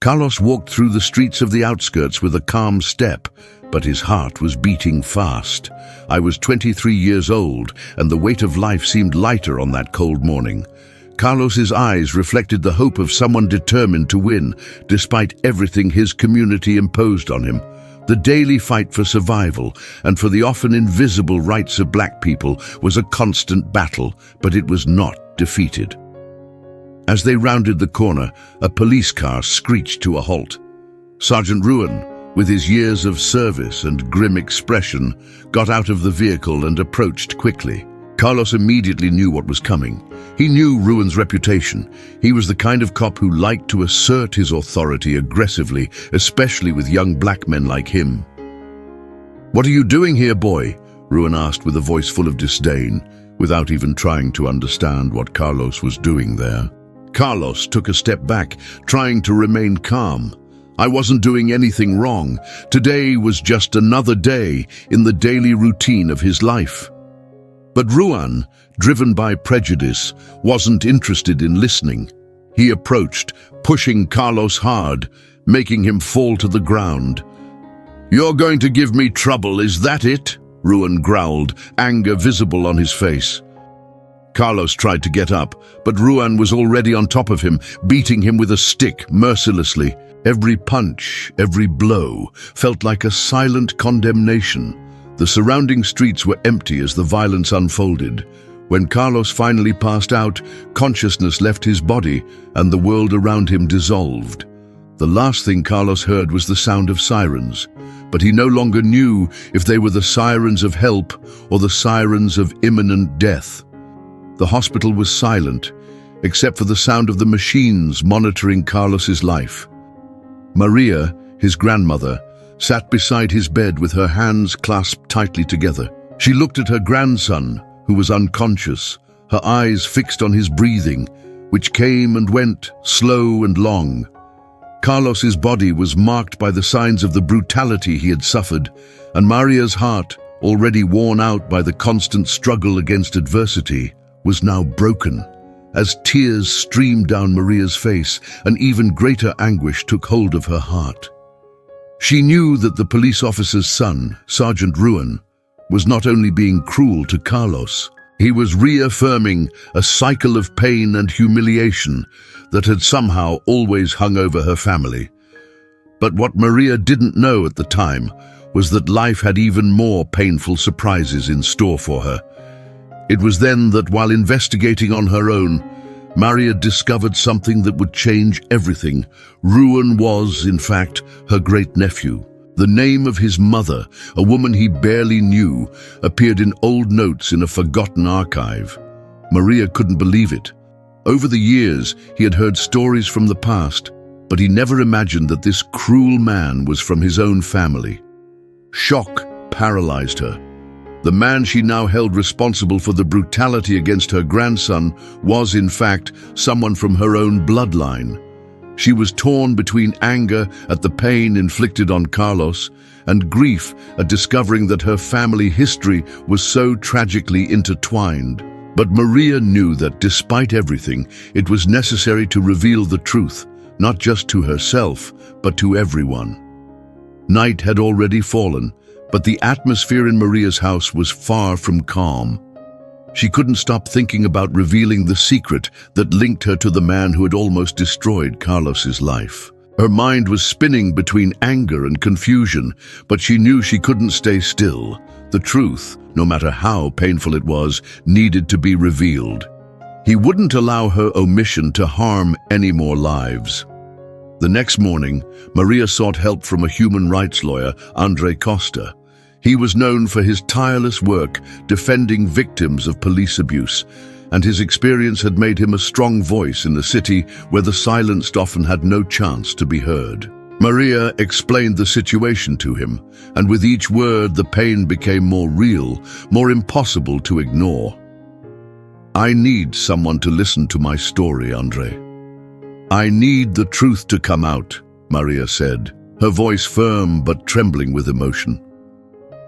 Carlos walked through the streets of the outskirts with a calm step, but his heart was beating fast. I was 23 years old, and the weight of life seemed lighter on that cold morning. Carlos's eyes reflected the hope of someone determined to win, despite everything his community imposed on him. The daily fight for survival and for the often invisible rights of black people was a constant battle, but it was not defeated. As they rounded the corner, a police car screeched to a halt. Sergeant Ruan, with his years of service and grim expression, got out of the vehicle and approached quickly. Carlos immediately knew what was coming. He knew Ruan's reputation. He was the kind of cop who liked to assert his authority aggressively, especially with young black men like him. "What are you doing here, boy?" Ruan asked with a voice full of disdain, without even trying to understand what Carlos was doing there. Carlos took a step back, trying to remain calm. "I wasn't doing anything wrong. Today was just another day in the daily routine of his life." But Ruan, driven by prejudice, wasn't interested in listening. He approached, pushing Carlos hard, making him fall to the ground. "You're going to give me trouble, is that it?" Ruan growled, anger visible on his face. Carlos tried to get up, but Ruan was already on top of him, beating him with a stick mercilessly. Every punch, every blow, felt like a silent condemnation. The surrounding streets were empty as the violence unfolded. When Carlos finally passed out, consciousness left his body and the world around him dissolved. The last thing Carlos heard was the sound of sirens, but he no longer knew if they were the sirens of help or the sirens of imminent death. The hospital was silent, except for the sound of the machines monitoring Carlos's life. Maria, his grandmother, sat beside his bed with her hands clasped tightly together. She looked at her grandson, who was unconscious, her eyes fixed on his breathing, which came and went, slow and long. Carlos's body was marked by the signs of the brutality he had suffered, and Maria's heart, already worn out by the constant struggle against adversity, was now broken. As tears streamed down Maria's face, an even greater anguish took hold of her heart. She knew that the police officer's son, Sergeant Ruan, was not only being cruel to Carlos, he was reaffirming a cycle of pain and humiliation that had somehow always hung over her family. But what Maria didn't know at the time was that life had even more painful surprises in store for her. It was then that while investigating on her own, Maria discovered something that would change everything. Ruan was, in fact, her great-nephew. The name of his mother, a woman he barely knew, appeared in old notes in a forgotten archive. Maria couldn't believe it. Over the years, he had heard stories from the past, but he never imagined that this cruel man was from his own family. Shock paralyzed her. The man she now held responsible for the brutality against her grandson was, in fact, someone from her own bloodline. She was torn between anger at the pain inflicted on Carlos and grief at discovering that her family history was so tragically intertwined. But Maria knew that despite everything, it was necessary to reveal the truth, not just to herself, but to everyone. Night had already fallen, but the atmosphere in Maria's house was far from calm. She couldn't stop thinking about revealing the secret that linked her to the man who had almost destroyed Carlos's life. Her mind was spinning between anger and confusion, but she knew she couldn't stay still. The truth, no matter how painful it was, needed to be revealed. He wouldn't allow her omission to harm any more lives. The next morning, Maria sought help from a human rights lawyer, Andre Costa. He was known for his tireless work defending victims of police abuse, and his experience had made him a strong voice in a city where the silenced often had no chance to be heard. Maria explained the situation to him, and with each word the pain became more real, more impossible to ignore. "I need someone to listen to my story, Andre. I need the truth to come out," Maria said, her voice firm but trembling with emotion.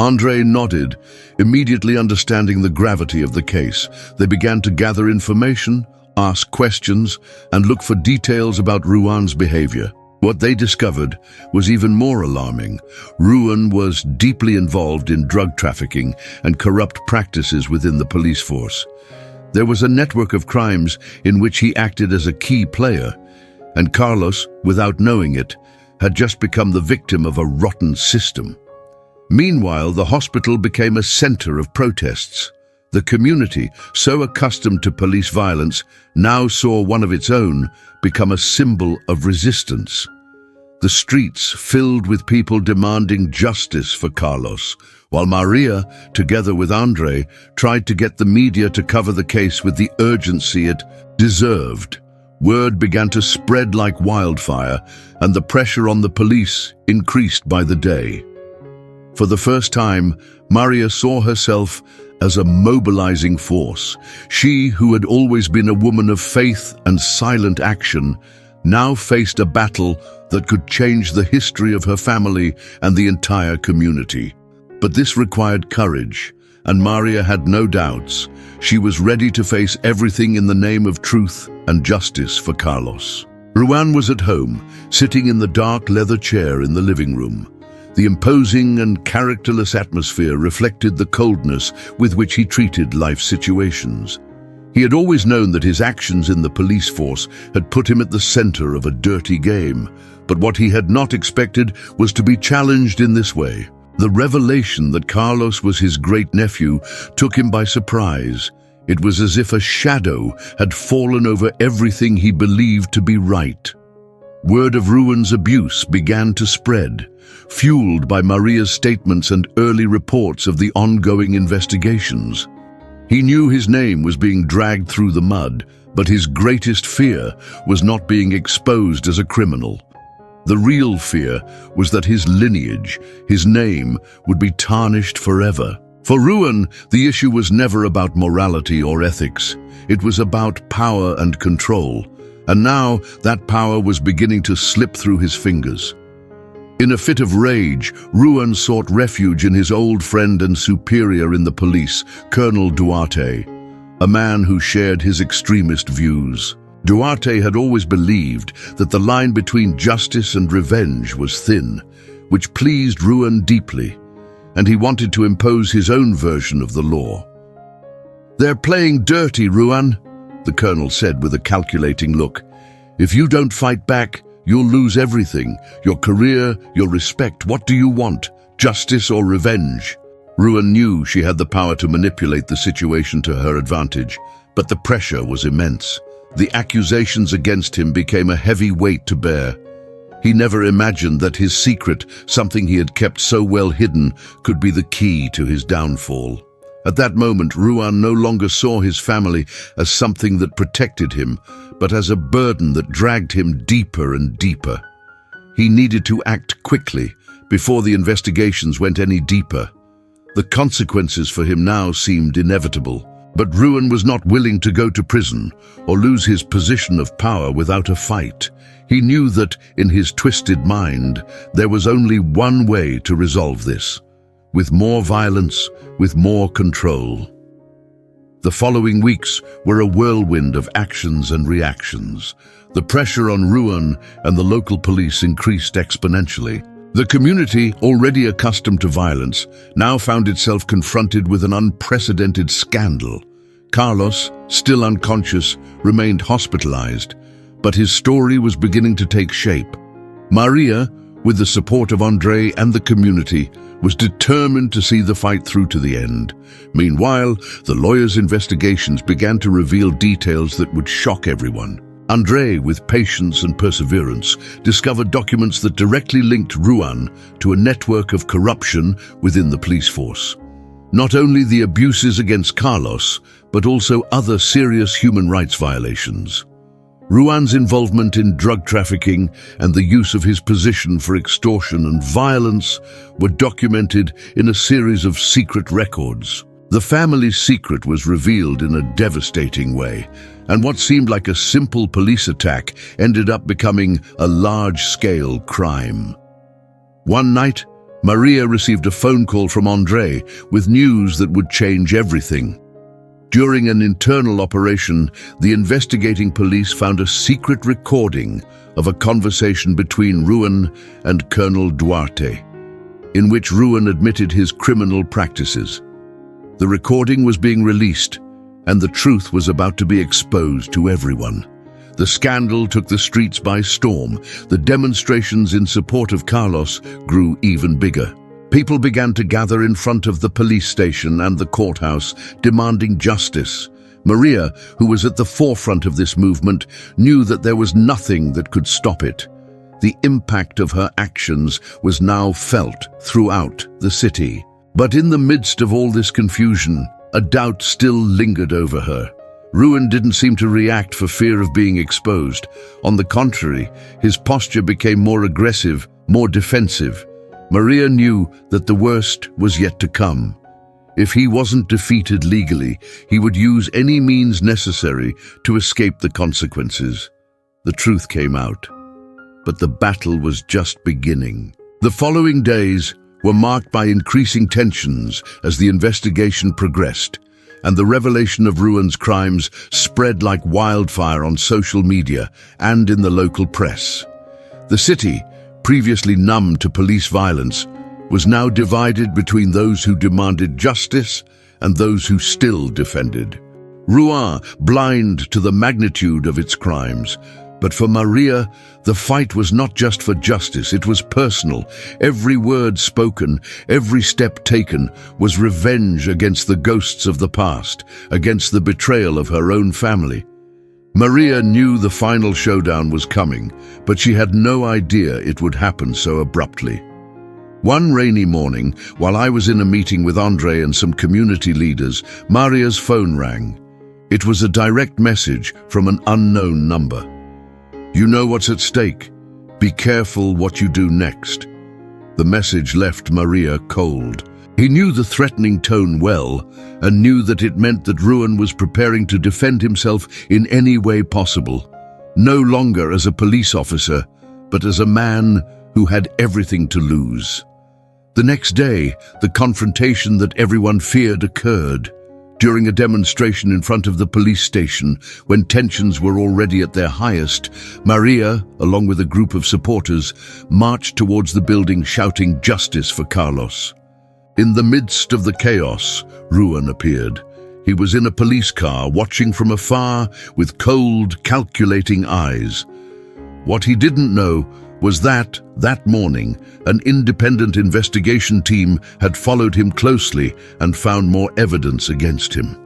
Andre nodded, immediately understanding the gravity of the case. They began to gather information, ask questions, and look for details about Ruan's behavior. What they discovered was even more alarming. Ruan was deeply involved in drug trafficking and corrupt practices within the police force. There was a network of crimes in which he acted as a key player, and Carlos, without knowing it, had just become the victim of a rotten system. Meanwhile, the hospital became a center of protests. The community, so accustomed to police violence, now saw one of its own become a symbol of resistance. The streets filled with people demanding justice for Carlos, while Maria, together with Andre, tried to get the media to cover the case with the urgency it deserved. Word began to spread like wildfire, and the pressure on the police increased by the day. For the first time, Maria saw herself as a mobilizing force. She, who had always been a woman of faith and silent action, now faced a battle that could change the history of her family and the entire community. But this required courage, and Maria had no doubts. She was ready to face everything in the name of truth and justice for Carlos. Ruan was at home, sitting in the dark leather chair in the living room. The imposing and characterless atmosphere reflected the coldness with which he treated life situations. He had always known that his actions in the police force had put him at the center of a dirty game, but what he had not expected was to be challenged in this way. The revelation that Carlos was his great-nephew took him by surprise. It was as if a shadow had fallen over everything he believed to be right. Word of Ruan's abuse began to spread, fueled by Maria's statements and early reports of the ongoing investigations. He knew his name was being dragged through the mud, but his greatest fear was not being exposed as a criminal. The real fear was that his lineage, his name, would be tarnished forever. For Ruan, the issue was never about morality or ethics. It was about power and control, and now that power was beginning to slip through his fingers. In a fit of rage, Ruan sought refuge in his old friend and superior in the police, Colonel Duarte, a man who shared his extremist views. Duarte had always believed that the line between justice and revenge was thin, which pleased Ruan deeply, and he wanted to impose his own version of the law. "They're playing dirty, Ruan," the colonel said with a calculating look. "If you don't fight back, you'll lose everything, your career, your respect. What do you want, justice or revenge?" Ruan knew she had the power to manipulate the situation to her advantage, but the pressure was immense. The accusations against him became a heavy weight to bear. He never imagined that his secret, something he had kept so well hidden, could be the key to his downfall. At that moment, Ruan no longer saw his family as something that protected him, but as a burden that dragged him deeper and deeper. He needed to act quickly, before the investigations went any deeper. The consequences for him now seemed inevitable. But Ruan was not willing to go to prison or lose his position of power without a fight. He knew that, in his twisted mind, there was only one way to resolve this: with more violence, with more control. The following weeks were a whirlwind of actions and reactions. The pressure on Ruan and the local police increased exponentially. The community, already accustomed to violence, now found itself confronted with an unprecedented scandal. Carlos, still unconscious, remained hospitalized, but his story was beginning to take shape. Maria, with the support of Andre and the community, was determined to see the fight through to the end. Meanwhile, the lawyers' investigations began to reveal details that would shock everyone. Andre, with patience and perseverance, discovered documents that directly linked Ruan to a network of corruption within the police force. Not only the abuses against Carlos, but also other serious human rights violations. Ruan's involvement in drug trafficking and the use of his position for extortion and violence were documented in a series of secret records. The family's secret was revealed in a devastating way, and what seemed like a simple police attack ended up becoming a large-scale crime. One night, Maria received a phone call from Andre with news that would change everything. During an internal operation, the investigating police found a secret recording of a conversation between Ruan and Colonel Duarte, in which Ruan admitted his criminal practices. The recording was being released, and the truth was about to be exposed to everyone. The scandal took the streets by storm. The demonstrations in support of Carlos grew even bigger. People began to gather in front of the police station and the courthouse, demanding justice. Maria, who was at the forefront of this movement, knew that there was nothing that could stop it. The impact of her actions was now felt throughout the city. But in the midst of all this confusion, a doubt still lingered over her. Ruan didn't seem to react for fear of being exposed. On the contrary, his posture became more aggressive, more defensive. Maria knew that the worst was yet to come. If he wasn't defeated legally, he would use any means necessary to escape the consequences. The truth came out, but the battle was just beginning. The following days were marked by increasing tensions as the investigation progressed, and the revelation of Ruan's crimes spread like wildfire on social media and in the local press. The city, previously numb to police violence, was now divided between those who demanded justice and those who still defended. Ruan, blind to the magnitude of its crimes. But for Maria, the fight was not just for justice, it was personal. Every word spoken, every step taken was revenge against the ghosts of the past, against the betrayal of her own family. Maria knew the final showdown was coming, but she had no idea it would happen so abruptly. One rainy morning, while I was in a meeting with Andre and some community leaders, Maria's phone rang. It was a direct message from an unknown number. "You know what's at stake. Be careful what you do next." The message left Maria cold. He knew the threatening tone well and knew that it meant that Ruan was preparing to defend himself in any way possible, no longer as a police officer, but as a man who had everything to lose. The next day, the confrontation that everyone feared occurred. During a demonstration in front of the police station, when tensions were already at their highest, Maria, along with a group of supporters, marched towards the building shouting justice for Carlos. In the midst of the chaos, Ruan appeared. He was in a police car, watching from afar with cold, calculating eyes. What he didn't know was that morning, an independent investigation team had followed him closely and found more evidence against him.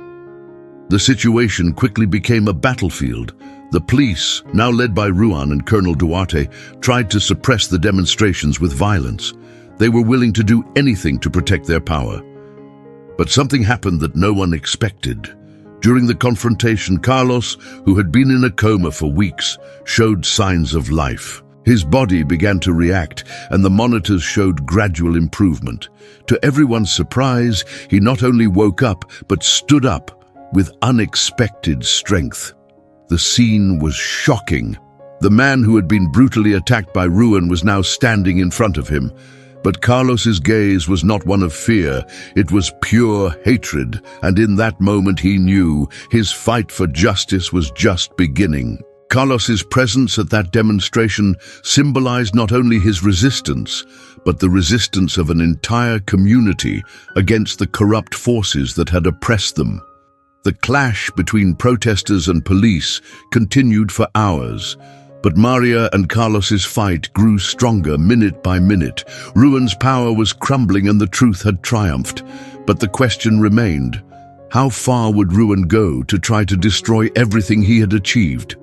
The situation quickly became a battlefield. The police, now led by Ruan and Colonel Duarte, tried to suppress the demonstrations with violence. They were willing to do anything to protect their power. But something happened that no one expected. During the confrontation, Carlos, who had been in a coma for weeks, showed signs of life. His body began to react, and the monitors showed gradual improvement. To everyone's surprise, he not only woke up, but stood up with unexpected strength. The scene was shocking. The man who had been brutally attacked by Ruan was now standing in front of him. But Carlos's gaze was not one of fear, it was pure hatred, and in that moment he knew his fight for justice was just beginning. Carlos's presence at that demonstration symbolized not only his resistance, but the resistance of an entire community against the corrupt forces that had oppressed them. The clash between protesters and police continued for hours. But Maria and Carlos's fight grew stronger minute by minute. Ruan's power was crumbling and the truth had triumphed. But the question remained, how far would Ruan go to try to destroy everything he had achieved?